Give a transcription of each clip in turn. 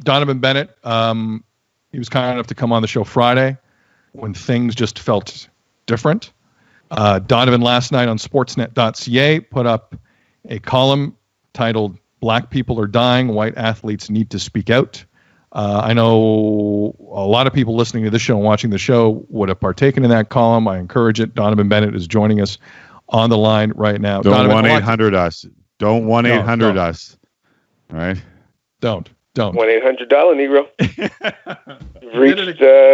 Donnovan Bennett, he was kind enough to come on the show Friday when things just felt different. Donovan last night on sportsnet.ca put up a column titled "Black People Are Dying, White Athletes Need to Speak Out." I know a lot of people listening to this show and watching the show would have partaken in that column. I encourage it. Donovan Bennett is joining us on the line right now. Don't 1-800-US. Don't 1-800 us. All right? Don't. $1-800 Negro.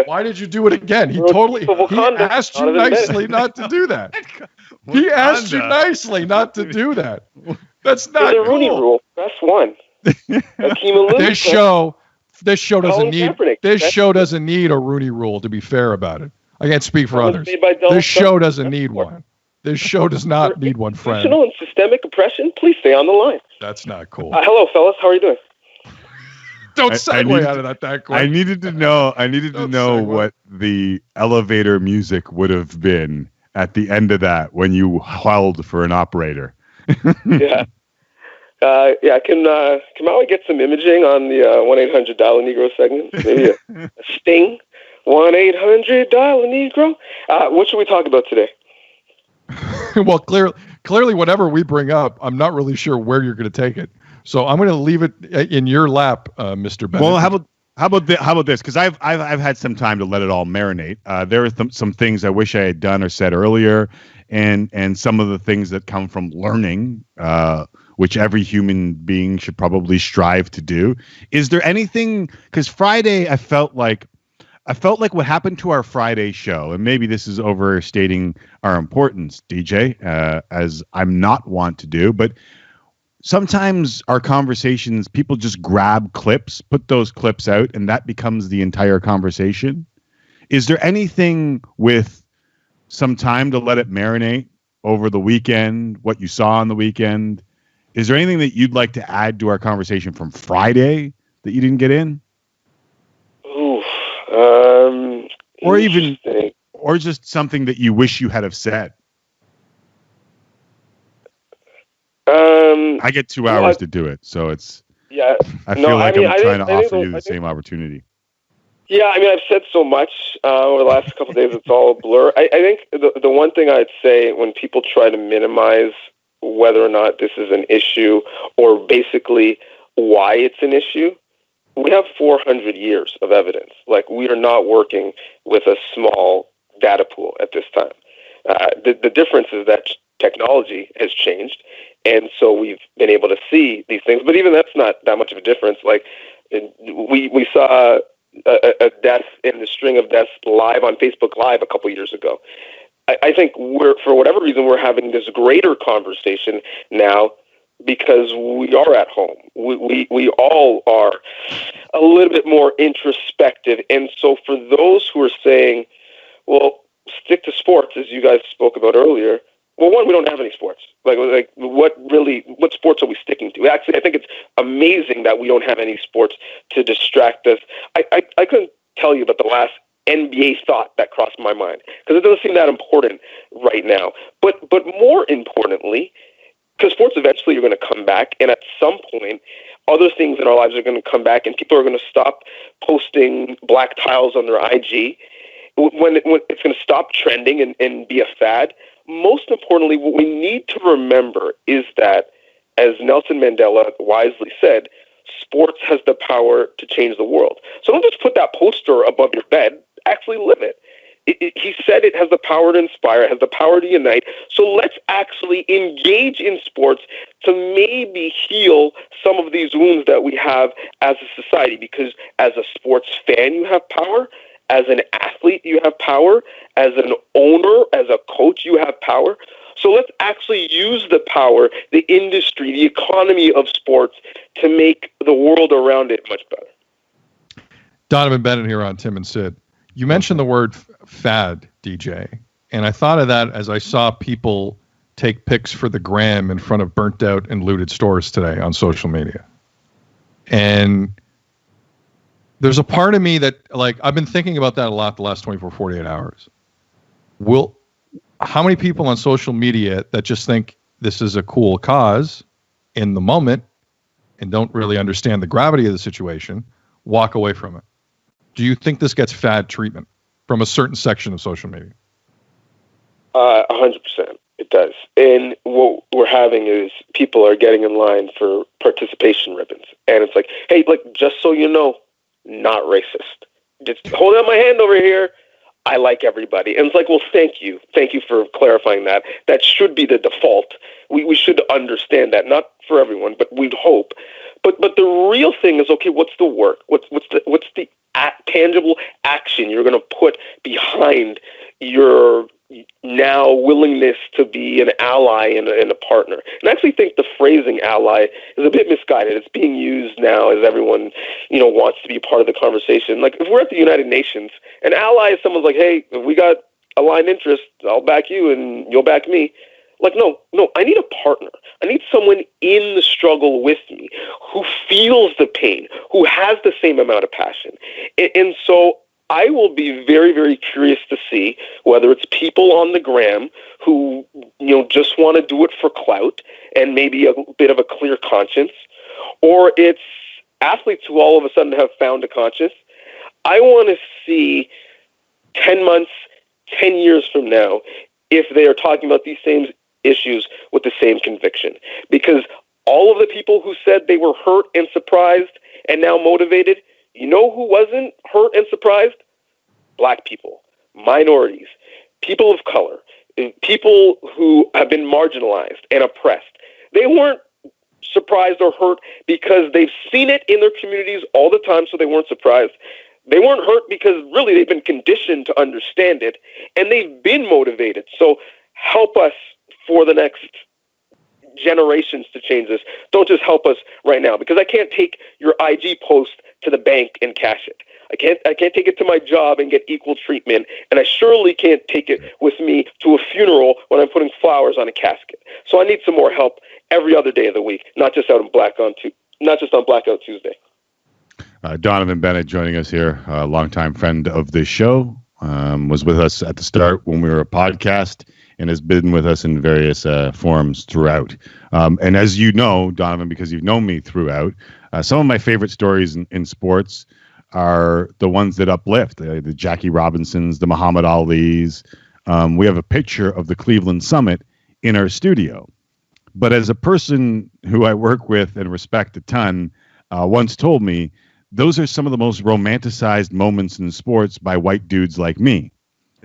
Why did you do it again? He asked you nicely not to do that. He asked you nicely not to do that. That's not the Rooney Rule. Press 1. This show doesn't need a Rooney Rule, to be fair about it. I can't speak for others. This show doesn't need one. This show does not need one, friend. Institutional and systemic oppression, please stay on the line. That's not cool. Hello, fellas. How are you doing? Don't segue out of that quick. I needed to know what the elevator music would have been at the end of that when you howled for an operator. Yeah. Can Maui get some imaging on the $1-800 Negro segment? Maybe a sting. $1-800 Negro. What should we talk about today? Well, clearly, whatever we bring up, I'm not really sure where you're going to take it. So I'm going to leave it in your lap, Mr. Bennett. Well, how about this? Because I've had some time to let it all marinate. There are some things I wish I had done or said earlier, and some of the things that come from learning, which every human being should probably strive to do. Is there anything? Because Friday, I felt like what happened to our Friday show, and maybe this is overstating our importance, DJ, as I'm not want to do, but sometimes our conversations, people just grab clips, put those clips out, and that becomes the entire conversation. Is there anything with some time to let it marinate over the weekend, what you saw on the weekend? Is there anything that you'd like to add to our conversation from Friday that you didn't get in? Or just something that you wish you had have said? I get 2 hours to do it, so it's. Yeah. I feel like I'm trying to offer you the same opportunity. Yeah, I mean, I've said so much over the last couple of days. It's all a blur. I think the one thing I'd say when people try to minimize whether or not this is an issue or basically why it's an issue, we have 400 years of evidence. Like, we are not working with a small data pool at this time. The difference is that technology has changed, and so we've been able to see these things. But even that's not that much of a difference. Like, we saw a death in the string of deaths live on Facebook Live a couple years ago. I think for whatever reason, we're having this greater conversation now because we are at home. We all are a little bit more introspective. And so for those who are saying, well, stick to sports, as you guys spoke about earlier, well, one, we don't have any sports. Like what sports are we sticking to? Actually, I think it's amazing that we don't have any sports to distract us. I couldn't tell you about the last NBA thought that crossed my mind because it doesn't seem that important right now. But more importantly, because sports eventually are going to come back, and at some point, other things in our lives are going to come back, and people are going to stop posting black tiles on their IG. When it's going to stop trending and be a fad. Most importantly, what we need to remember is that, as Nelson Mandela wisely said, sports has the power to change the world. So don't just put that poster above your bed. Actually live it. He said it has the power to inspire, it has the power to unite. So let's actually engage in sports to maybe heal some of these wounds that we have as a society. Because as a sports fan, you have power. As an athlete, you have power. As an owner, as a coach, you have power. So let's actually use the power, the industry, the economy of sports to make the world around it much better. Donnovan Bennett here on Tim and Sid. You mentioned the word fad, DJ, and I thought of that as I saw people take pics for the gram in front of burnt out and looted stores today on social media. And there's a part of me that, like, I've been thinking about that a lot the last 24, 48 hours. How many people on social media that just think this is a cool cause in the moment and don't really understand the gravity of the situation walk away from it. Do you think this gets fad treatment from a certain section of social media? 100%. It does. And what we're having is people are getting in line for participation ribbons. And it's like, hey, like, just so you know, not racist. Just hold out my hand over here. I like everybody. And it's like, well, thank you. Thank you for clarifying that. That should be the default. We should understand that, not for everyone, but we'd hope. But the real thing is, okay, what's the work? What's the tangible action you're going to put behind your now willingness to be an ally and a partner? And I actually think the phrasing ally is a bit misguided. It's being used now as everyone, wants to be part of the conversation. Like, if we're at the United Nations, an ally is someone's like, hey, if we got aligned interests, I'll back you and you'll back me. Like, no, I need a partner. I need someone in the struggle with me who feels the pain, who has the same amount of passion. And so I will be very, very curious to see whether it's people on the gram who, just want to do it for clout and maybe a bit of a clear conscience, or it's athletes who all of a sudden have found a conscience. I want to see 10 months, 10 years from now, if they are talking about these same issues with the same conviction. Because all of the people who said they were hurt and surprised and now motivated, you know who wasn't hurt and surprised? Black people, minorities, people of color, people who have been marginalized and oppressed. They weren't surprised or hurt because they've seen it in their communities all the time, so they weren't surprised. They weren't hurt because really they've been conditioned to understand it, and they've been motivated. So help us for the next generations to change this. Don't just help us right now, because I can't take your IG post to the bank and cash it. I can't take it to my job and get equal treatment, and I surely can't take it with me to a funeral when I'm putting flowers on a casket. So I need some more help every other day of the week, not just on Blackout Tuesday. Donnovan Bennett joining us here, a longtime friend of this show, was with us at the start when we were a podcast, and has been with us in various forums throughout. And as you know, Donnovan, because you've known me throughout, some of my favorite stories in sports are the ones that uplift, the Jackie Robinsons, the Muhammad Alis. We have a picture of the Cleveland Summit in our studio. But as a person who I work with and respect a ton, once told me, those are some of the most romanticized moments in sports by white dudes like me,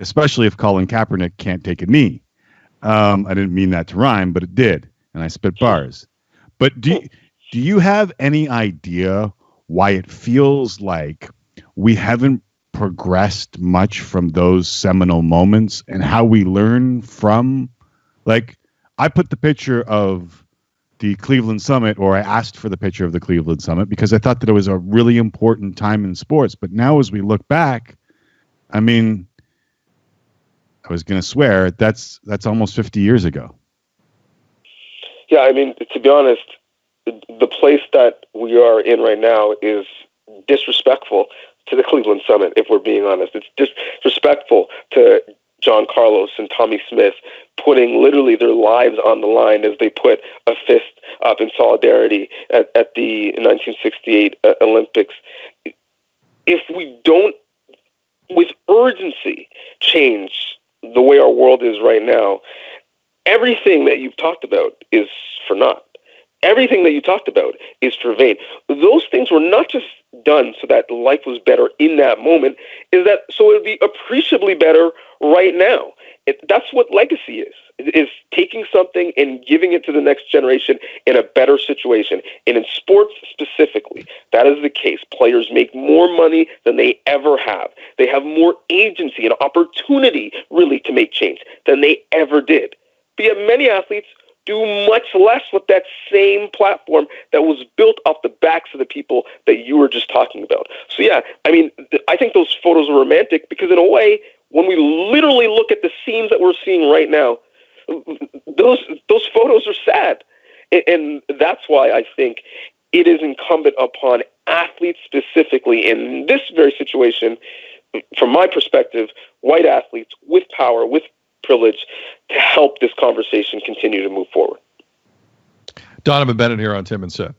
especially if Colin Kaepernick can't take a knee. I didn't mean that to rhyme, but it did, and I spit bars. But do you have any idea why it feels like we haven't progressed much from those seminal moments, and how we learn from? Like, I put the picture of the Cleveland Summit, or I asked for the picture of the Cleveland Summit, because I thought that it was a really important time in sports. But now as we look back, I mean, I was going to swear that's almost 50 years ago. Yeah, I mean, to be honest, the place that we are in right now is disrespectful to the Cleveland Summit, if we're being honest. It's disrespectful to John Carlos and Tommy Smith putting literally their lives on the line as they put a fist up in solidarity at the 1968 Olympics. If we don't, with urgency, change the way our world is right now, everything that you've talked about is for naught. Everything that you talked about is for vain. Those things were not just done so that life was better in that moment, is that so it would be appreciably better right now. That's what legacy is taking something and giving it to the next generation in a better situation. And in sports specifically, that is the case. Players make more money than they ever have. They have more agency and opportunity, really, to make change than they ever did. But yet many athletes do much less with that same platform that was built off the backs of the people that you were just talking about. So yeah, I mean, I think those photos are romantic because in a way, when we literally look at the scenes that we're seeing right now, those photos are sad. And that's why I think it is incumbent upon athletes specifically in this very situation, from my perspective, white athletes with power, with privilege, to help this conversation continue to move forward. Donnovan Bennett here on Tim and Sid.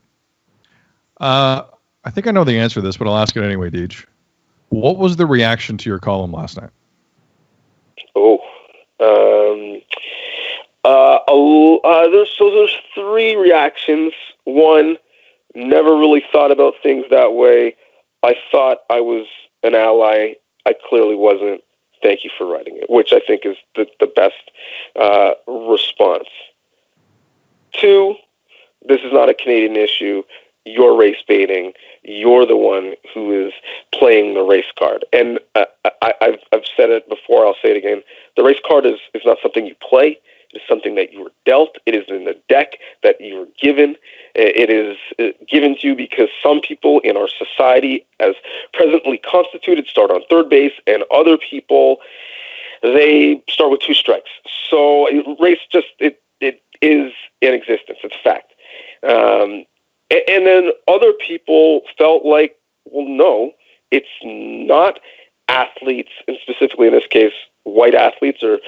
I think I know the answer to this, but I'll ask it anyway, Deej. What was the reaction to your column last night? There's three reactions. One, never really thought about things that way. I thought I was an ally. I clearly wasn't. Thank you for writing it, which I think is the best response. Two, this is not a Canadian issue. You're race baiting. You're the one who is playing the race card. And I've said it before. I'll say it again. The race card is not something you play. It is something that you were dealt. It is in the deck that you were given. It is given to you because some people in our society, as presently constituted, start on third base, and other people, they start with two strikes. So race just it is in existence. It's a fact. And then other people felt like, well, no, it's not athletes, and specifically in this case, white athletes or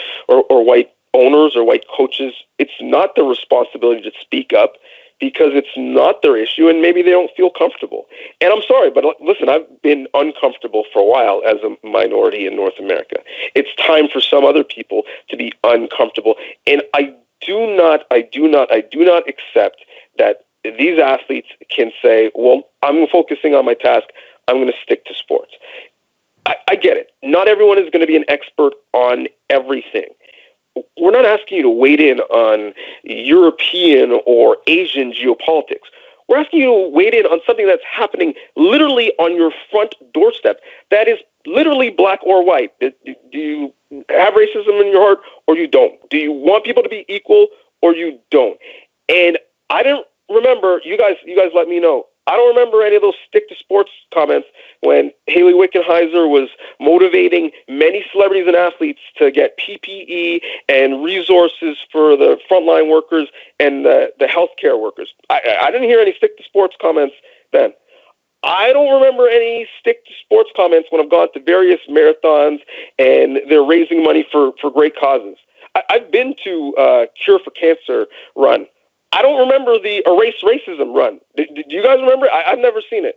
white owners or white coaches. It's not their responsibility to speak up because it's not their issue, and maybe they don't feel comfortable. And I'm sorry, but listen, I've been uncomfortable for a while as a minority in North America. It's time for some other people to be uncomfortable. And I do not accept that these athletes can say, well, I'm focusing on my task. I'm going to stick to sports. I get it. Not everyone is going to be an expert on everything. We're not asking you to wade in on European or Asian geopolitics. We're asking you to wade in on something that's happening literally on your front doorstep. That is literally black or white. Do you have racism in your heart or you don't? Do you want people to be equal or you don't? And I don't remember, you guys let me know. I don't remember any of those stick to sports comments when Haley Wickenheiser was motivating many celebrities and athletes to get PPE and resources for the frontline workers and the healthcare workers. I didn't hear any stick to sports comments then. I don't remember any stick to sports comments when I've gone to various marathons and they're raising money for great causes. I've been to Cure for Cancer run. I don't remember the Erase Racism run. Do you guys remember? I've never seen it.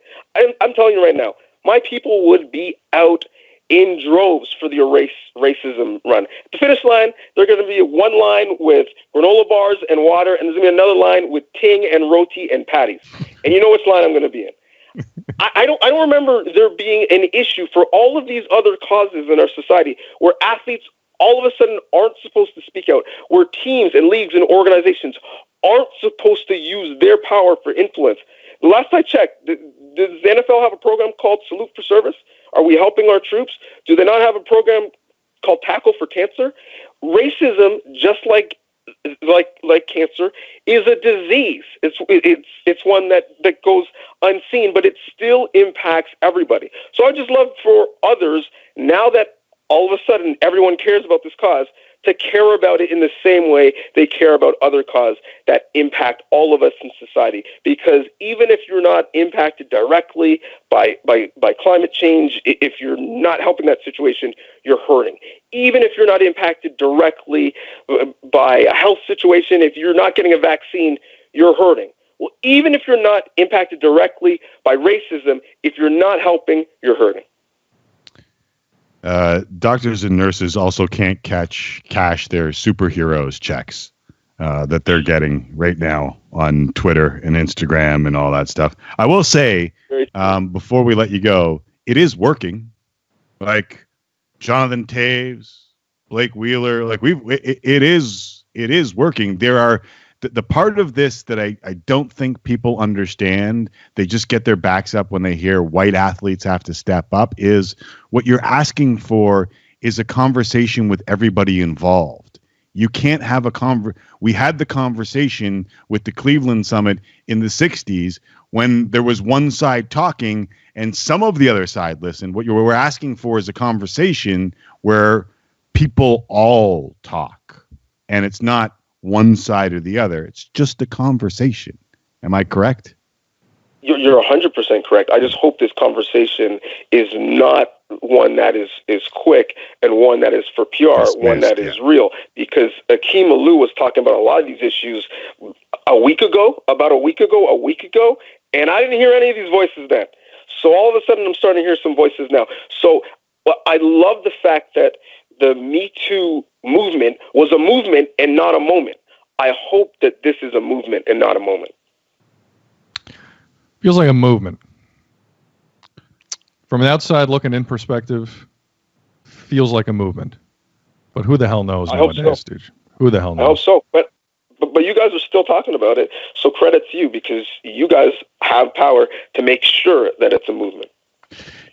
I'm telling you right now, my people would be out in droves for the Erase Racism run. At the finish line, there's going to be one line with granola bars and water, and there's going to be another line with ting and roti and patties. And you know which line I'm going to be in. I don't remember there being an issue for all of these other causes in our society where athletes all of a sudden aren't supposed to speak out, where teams and leagues and organizations aren't supposed to use their power for influence. The last I checked, does the NFL have a program called Salute for Service? Are we helping our troops? Do they not have a program called Tackle for Cancer? Racism, just like cancer, is a disease. It's one that goes unseen, but it still impacts everybody. So I just love for others, now that all of a sudden everyone cares about this cause, to care about it in the same way they care about other causes that impact all of us in society. Because even if you're not impacted directly by climate change, if you're not helping that situation, you're hurting. Even if you're not impacted directly by a health situation, if you're not getting a vaccine, you're hurting. Well, even if you're not impacted directly by racism, if you're not helping, you're hurting. Doctors and nurses also can't cash their superheroes checks that they're getting right now on Twitter and Instagram and all that stuff. I will say, before we let you go, it is working. Like Jonathan Taves, Blake Wheeler, it is working. There are the part of this that I don't think people understand, they just get their backs up when they hear white athletes have to step up, is what you're asking for is a conversation with everybody involved. You can't have we had the conversation with the Cleveland Summit in the 60s when there was one side talking and some of the other side listened. What we're asking for is a conversation where people all talk, and it's not one side or the other. It's just a conversation. Am I correct? You're 100% correct. I just hope this conversation is not one that is quick and one that is for PR, one that is real. Because Akeem Alou was talking about a lot of these issues a week ago, And I didn't hear any of these voices then. So all of a sudden, I'm starting to hear some voices now. So I love the fact that the Me Too movement was a movement and not a moment. I hope that this is a movement and not a moment. Feels like a movement. From an outside looking in perspective, feels like a movement. But who the hell knows nowadays, dude? Who the hell knows? I hope so. But you guys are still talking about it. So credit to you, because you guys have power to make sure that it's a movement.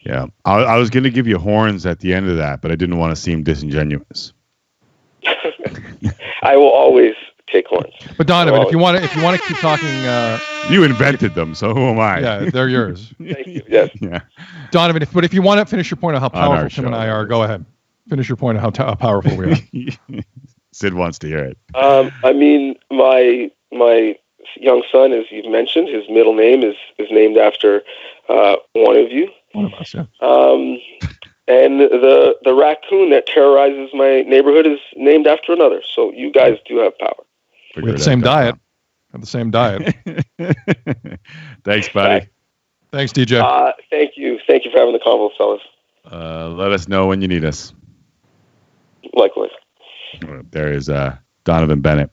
Yeah. I was going to give you horns at the end of that, but I didn't want to seem disingenuous. I will always take horns. But Donovan, if you want to keep talking, you invented them, so who am I? Yeah, they're yours. Thank you. Yes. Yeah. Donovan, if you want to finish your point of how powerful Tim and I are, go ahead. Finish your point of how powerful we are. Sid wants to hear it. I mean, my young son, as you've mentioned, his middle name is named after one of you. One of us, yeah. And the raccoon that terrorizes my neighborhood is named after another. So you guys do have power. We have the same diet. Have the same diet. Thanks, buddy. Thanks, DJ. Thank you. Thank you for having the convo, fellas. Let us know when you need us. Likewise. There is Donnovan Bennett.